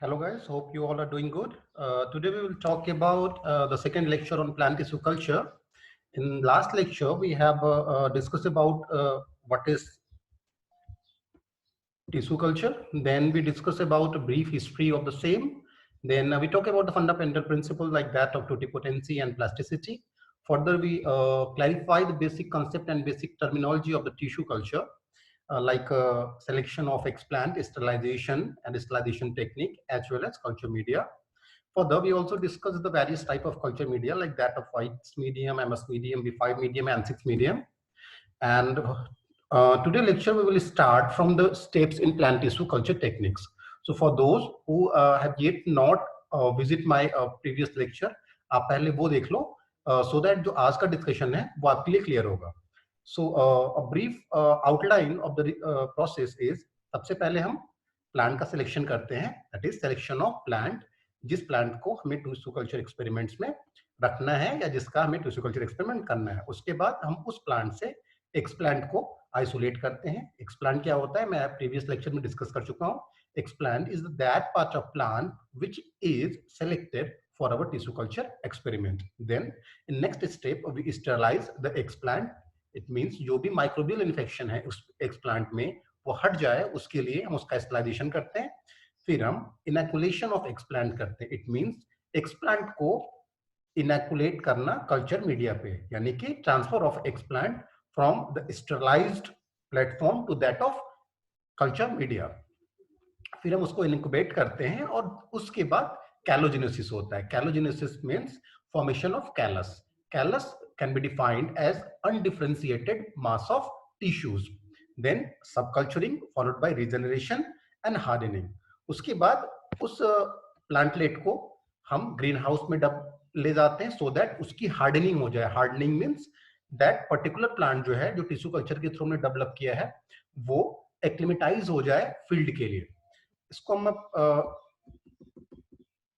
Hello guys, hope you all are doing good. Today we will talk about the second lecture on plant tissue culture. In last lecture, we have discussed about what is tissue culture. Then we discuss about a brief history of the same. Then we talk about the fundamental principle like that of totipotency and plasticity. Further, we clarify the basic concept and basic terminology of the tissue culture, like selection of explant, sterilization and sterilization technique, as well as culture media. Further, we also discuss the various type of culture media like that of White's medium, MS medium, B5 medium, and 6 medium. And today lecture we will start from the steps in plant tissue culture techniques. So for those who have yet not visit my previous lecture, आप पहले वो देख लो so that जो आज का discussion है वो आपके लिए clear होगा. So a brief outline of the process is सबसे पहले हम plant का selection करते हैं, that is selection of plant, जिस plant को हमें टिश्यू कल्चर एक्सपेरिमेंट्स में रखना है या जिसका हमें टिश्यू कल्चर एक्सपेरिमेंट करना है. उसके बाद हम उस प्लांट से एक्सप्लांट को आइसोलेट करते हैं. एक्सप्लांट क्या होता है मैं प्रीवियस लेक्चर में डिस्कस कर चुका हूं. Explant is that part of plant which is selected for our tissue culture experiment. Then in next step we sterilize the explant. It means जो भी microbial infection है उस explant में वो हट जाए उसके लिए हम उसका sterilization करते हैं. फिर हम inoculation of explant करते हैं. It means explant को inoculate करना कल्चर मीडिया पे, यानी कि transfer of explant from the sterilised platform to that of culture media. फिर हम उसको इनक्यूबेट करते हैं और उसके बाद कैलोजेनेसिस होता है. Callogenesis means formation of callus. Callus can be defined as undifferentiated mass of tissues. Then subculturing followed by regeneration and hardening. उसके बाद उस प्लांटलेट को हम ग्रीन हाउस में ले जाते हैं सो दैट उसकी हार्डनिंग हो जाए. Hardening means that particular plant जो है जो टिश्यू कल्चर के थ्रू में डेवलप किया है वो एक्लिमेटाइज हो जाए फील्ड के लिए. इसको हम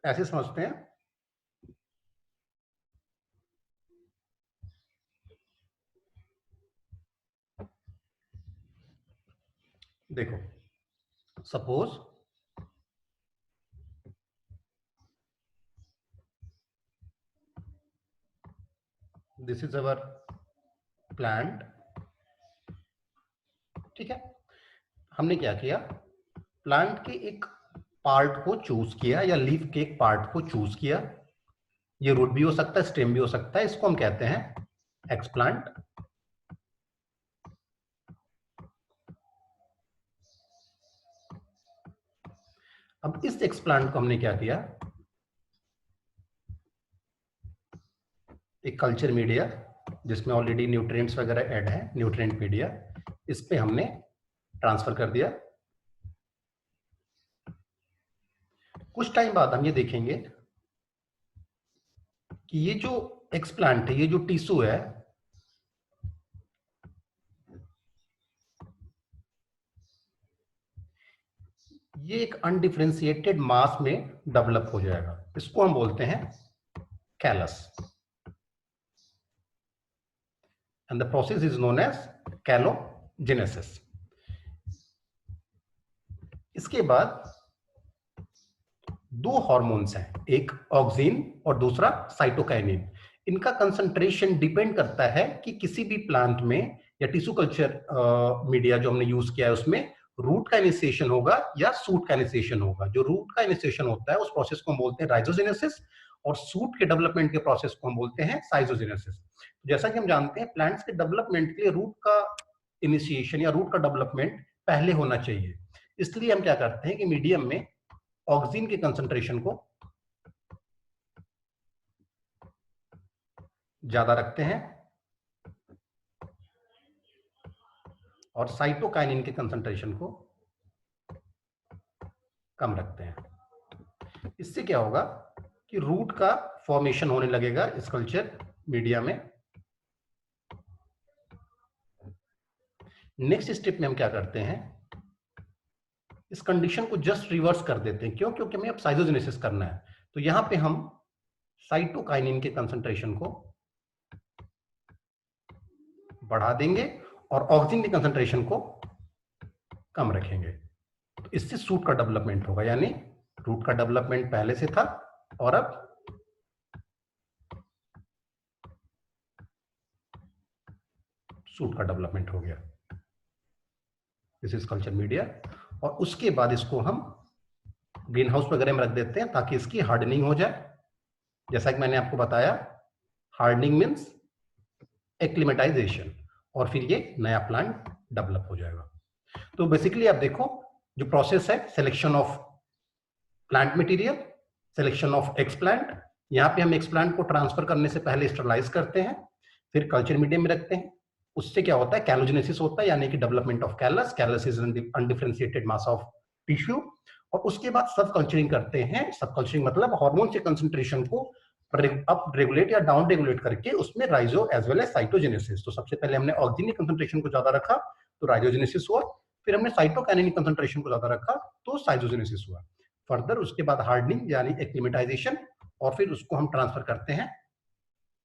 ऐसे समझते हैं. देखो suppose this is our plant. ठीक है, हमने क्या किया, प्लांट के एक पार्ट को चूज किया या लीफ के एक पार्ट को चूज किया. ये रूट भी हो सकता है, स्टेम भी हो सकता है. इसको हम कहते हैं एक्सप्लांट. अब इस एक्सप्लांट को हमने क्या किया, एक कल्चर मीडिया जिसमें ऑलरेडी न्यूट्रिएंट्स वगैरह ऐड है, न्यूट्रिएंट मीडिया, इस पे हमने ट्रांसफर कर दिया. कुछ टाइम बाद हम ये देखेंगे कि ये जो एक्सप्लांट है, ये जो टिश्यू है, ये एक अनडिफरेंशिएटेड मास में डेवलप हो जाएगा. इसको हम बोलते हैं callus. And the process is known as callogenesis. इसके बाद दो हार्मोन्स हैं, एक ऑक्सिन और दूसरा साइटोकाइनिन. इनका कंसंट्रेशन डिपेंड करता है कि किसी भी प्लांट में या टिश्यू कल्चर मीडिया जो हमने यूज किया है उसमें रूट का इनिशिएशन होगा या सूट का इनिशिएशन होगा. जो रूट का इनिशिएशन होता है उस प्रोसेस को हम बोलते हैं राइजोजेनेसिस और सूट के डेवलपमेंट के प्रोसेस को हम बोलते हैं साइजोजेनेसिस. जैसा कि हम जानते हैं प्लांट्स के डेवलपमेंट के लिए रूट का इनिशिएशन या रूट का डेवलपमेंट पहले होना चाहिए. इसलिए हम क्या करते हैं कि मीडियम में ऑक्सिन के कंसंट्रेशन को ज्यादा रखते हैं और साइटोकाइनिन के कंसंट्रेशन को कम रखते हैं. इससे क्या होगा कि रूट का फॉर्मेशन होने लगेगा इस कल्चर मीडिया में. नेक्स्ट स्टेप में हम क्या करते हैं, इस कंडीशन को जस्ट रिवर्स कर देते हैं. क्यों? क्योंकि हमें अब साइटोजेनेसिस करना है. तो यहां पे हम साइटोकाइनिन के कंसंट्रेशन को बढ़ा देंगे और ऑक्सिन के कंसंट्रेशन को कम रखेंगे. तो इससे सूट का डेवलपमेंट होगा, यानी रूट का डेवलपमेंट पहले से था और अब सूट का डेवलपमेंट हो गया। This is culture media. और उसके बाद इसको हम ग्रीन हाउस वगैरह में रख देते हैं ताकि इसकी हार्डनिंग हो जाए। जैसा कि मैंने आपको बताया, हार्डनिंग मीन्स एक्लिमेटाइजेशन, और फिर ये नया प्लांट डेवलप हो जाएगा। तो बेसिकली आप देखो, जो प्रोसेस है, selection of plant material, selection of explant. यहाँ पे हम एक्सप्लांट को ट्रांसफर करने से पहले स्टरलाइज करते हैं, फिर कल्चर मीडियम में रखते हैं। उससे क्या होता है, कैलोजेनेसिस होता है, यानी कि development of callus. Callus is undifferentiated mass of tissue. और उसके बाद सब कल्चरिंग करते हैं। सब कल्चरिंग मतलब हार्मोन के कंसंट्रेशन को अप रेगुलेट या डाउन रेगुलेट करके उसमें राइजो एज वेल एज साइटोजेनेसिस। तो सबसे पहले हमने ऑक्सीजन कंसंट्रेशन को ज्यादा रखा तो राइजोजेनेसिस हुआ, फिर हमने साइटोकाइनेटिक कंसंट्रेशन को ज्यादा रखा तो साइटोजेनेसिस हुआ। फर्दर उसके बाद हार्डनिंग यानी एक्लिमेटाइजेशन, और फिर उसको हम ट्रांसफर करते हैं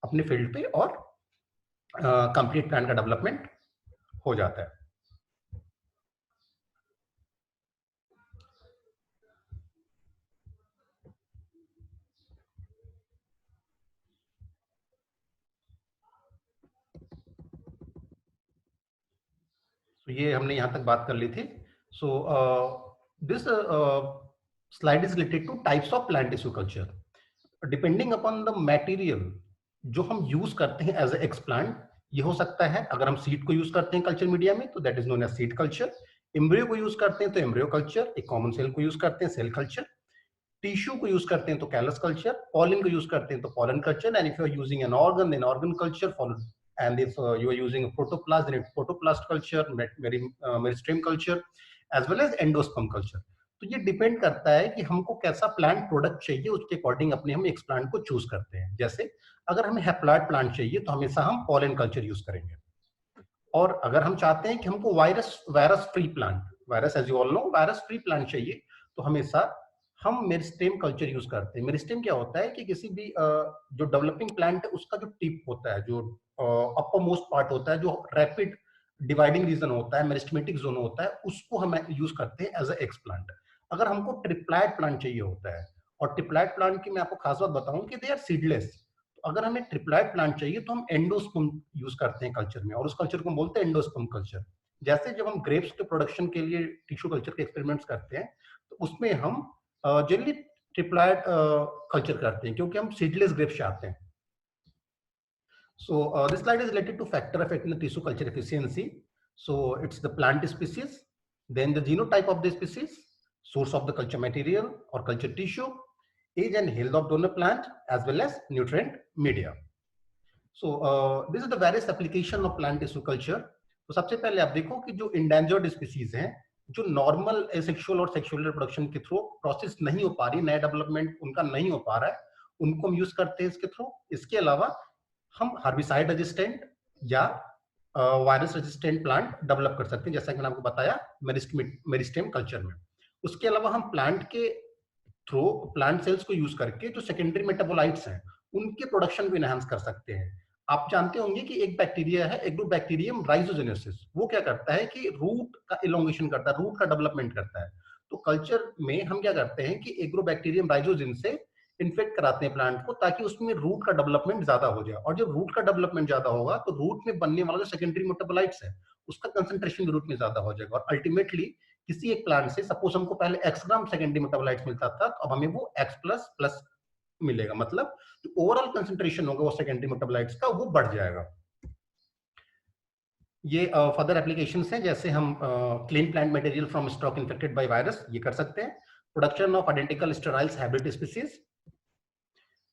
अपने फील्ड पे और कंप्लीट प्लांट का डेवलपमेंट हो जाता है। तो ये हमने यहाँ तक बात कर ली थी। So this slide is related two types of plant tissue culture depending upon the material जो हम यूज करते हैं एज ए एक्सप्लांट। ये हो सकता है, अगर हम सीड को यूज करते हैं कल्चर मीडिया में तो that is known as seed culture. Embryo को यूज करते हैं तो एम्ब्रियो कल्चर। एक कॉमन सेल को यूज करते हैं सेल कल्चर। टिश्यू को यूज करते हैं तो कैलस कल्चर। पॉलन को यूज करते हैं तो pollen culture. And if you are using an organ then organ culture followed. And if you are using a protoplast, then it's protoplast culture, meristem culture, as well as endosperm culture. तो ये depend करता है कि हमको कैसा plant product चाहिए, उसके according अपने हम एक्सप्लांट को चूज करते हैं। जैसे अगर हमें हैप्लॉइड प्लांट चाहिए तो हमेशा हम पॉलन कल्चर यूज करेंगे। और अगर हम चाहते हैं कि हमको virus free plant, virus as you all know virus free plant चाहिए, तो हमेशा हम मेरिस्टेम कल्चर यूज करते हैं। मेरिस्टेम क्या होता है कि किसी भी जो डेवलपिंग प्लांट है उसका जो टिप होता है, जो अपर मोस्ट पार्ट होता है, जो रैपिड डिवाइडिंग रीजन होता है, मेरिस्टेमेटिक जोन होता है, उसको हम यूज करते हैं एज ए एक्स प्लांट। अगर हमको ट्रिप्लाइड प्लांट चाहिए होता है, और ट्रिप्लाइड प्लांट की मैं आपको खास बात बताऊं कि दे आर सीडलेस। तो अगर हमें ट्रिप्लाइड प्लांट चाहिए तो हम एंडोस्पर्म यूज करते हैं कल्चर में, और उस कल्चर को बोलते हैं एंडोस्पर्म कल्चर। जैसे जब हम ग्रेप्स के प्रोडक्शन के लिए टिश्यू कल्चर के एक्सपेरिमेंट्स करते हैं तो उसमें हम जनरली ट्रिप्लाइड कल्चर करते हैं क्योंकि हम सीडलेस ग्रेप्स चाहते हैं। So this slide is related to factor affecting the tissue culture efficiency. So it's the plant species, then the genotype of the species, source of the culture material or culture tissue, age and health of donor plant, as well as nutrient media. So this is the various application of plant tissue culture. तो सबसे पहले आप देखो कि जो endangered species हैं, जो normal asexual और सेक्सुअल रिप्रोडक्शन के थ्रू प्रोसेस नहीं हो पा रही, नया डेवलपमेंट उनका नहीं हो पा रहा है, उनको हम यूज करते हैं इसके थ्रू। इसके अलावा हम हार्बिसाइड रेजिस्टेंट या वायरस रेजिस्टेंट प्लांट डेवलप कर सकते हैं, जैसा कि मैंने आपको बताया मेरिस्टेम कल्चर में। उसके अलावा हम प्लांट के थ्रू प्लांट सेल्स को यूज करके जो सेकेंडरी मेटाबोलाइट्स हैं उनके प्रोडक्शन को इनहांस कर सकते हैं। आप जानते होंगे कि एक बैक्टीरिया है, एग्रोबैक्टीरियम राइजोजेनेसिस, वो क्या करता है कि रूट का इलोंगेशन करता है, रूट का डेवलपमेंट करता है। तो कल्चर में हम क्या करते हैं कि एग्रोबैक्टीरियम राइजोजिन से इन्फेक्ट कराते हैं प्लांट को, ताकि उसमें रूट का डेवलपमेंट ज्यादा हो जाए। और जब रूट का डेवलपमेंट ज्यादा होगा तो रूट में बनने वाला जो सेकेंडरी मेटाबोलाइट्स है उसका कंसंट्रेशन रूट में ज्यादा हो जाएगा, और अल्टीमेटली किसी एक प्लांट से सपोज हमको पहले एक्स ग्राम सेकेंडरी मेटाबोलाइट्स मिलता था, तो अब हमें वो एक्स प्लस प्लस मिलेगा। मतलब जो ओवरऑल कंसंट्रेशन होगा वो सेकेंडरी मेटाबोलाइट्स का वो बढ़ जाएगा। ये फर्दर एप्लीकेशंस हैं, जैसे हम clean plant material from stock infected by virus, ये कर सकते हैं। Production of identical steriles hybrid species.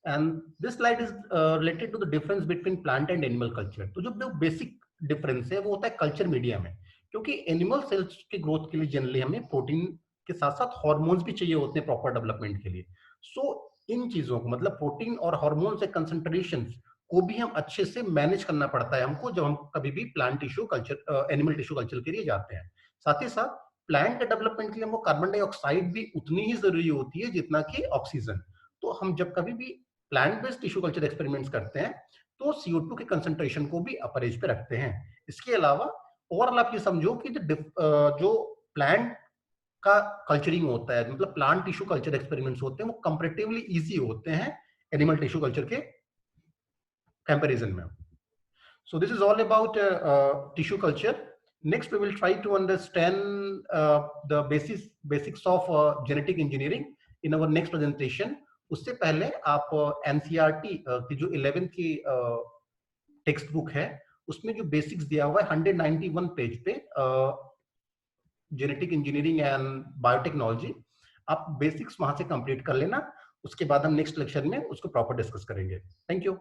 And this slide is related to the difference between plant and animal culture. तो जो बेसिक डिफरेंस है वो होता है कल्चर मीडिया में, क्योंकि एनिमल सेल्स के ग्रोथ के लिए जनरली हमें प्रोटीन के साथ साथ हार्मोन्स भी चाहिए होते हैं प्रॉपर डेवलपमेंट के लिए। सो इन चीजों को मतलब प्रोटीन और हार्मोन से कंसंट्रेशन को भी हम अच्छे से मैनेज करना पड़ता है हमको, जब हम कभी भी plant tissue culture animal tissue culture के लिए जाते हैं। साथ ही साथ प्लांट के डेवलपमेंट के लिए हमको कार्बन डाइऑक्साइड भी उतनी ही जरूरी होती है जितना कि ऑक्सीजन। तो हम जब कभी भी plant based tissue culture experiments करते हैं तो CO2 के कंसंट्रेशन को भी अपर एज पे रखते हैं। इसके अलावा ओवरऑल आप ये समझो कि जो प्लांट का कल्चरिंग होता है, मतलब प्लांट टिश्यू कल्चर एक्सपेरिमेंट्स होते हैं, वो कंपैरेटिवली इजी होते हैं एनिमल टिश्यू कल्चर के कंपैरिजन में. So this is all about tissue culture. Next, we will try to understand the basics of genetic engineering in our next presentation. उससे पहले आप NCERT की जो 11th की टेक्स्ट बुक है उसमें जो बेसिक्स दिया हुआ है 191 पेज पे जेनेटिक इंजीनियरिंग एंड बायोटेक्नोलॉजी, आप बेसिक्स वहां से कंप्लीट कर लेना. उसके बाद हम नेक्स्ट लेक्चर में उसको प्रॉपर डिस्कस करेंगे. Thank you.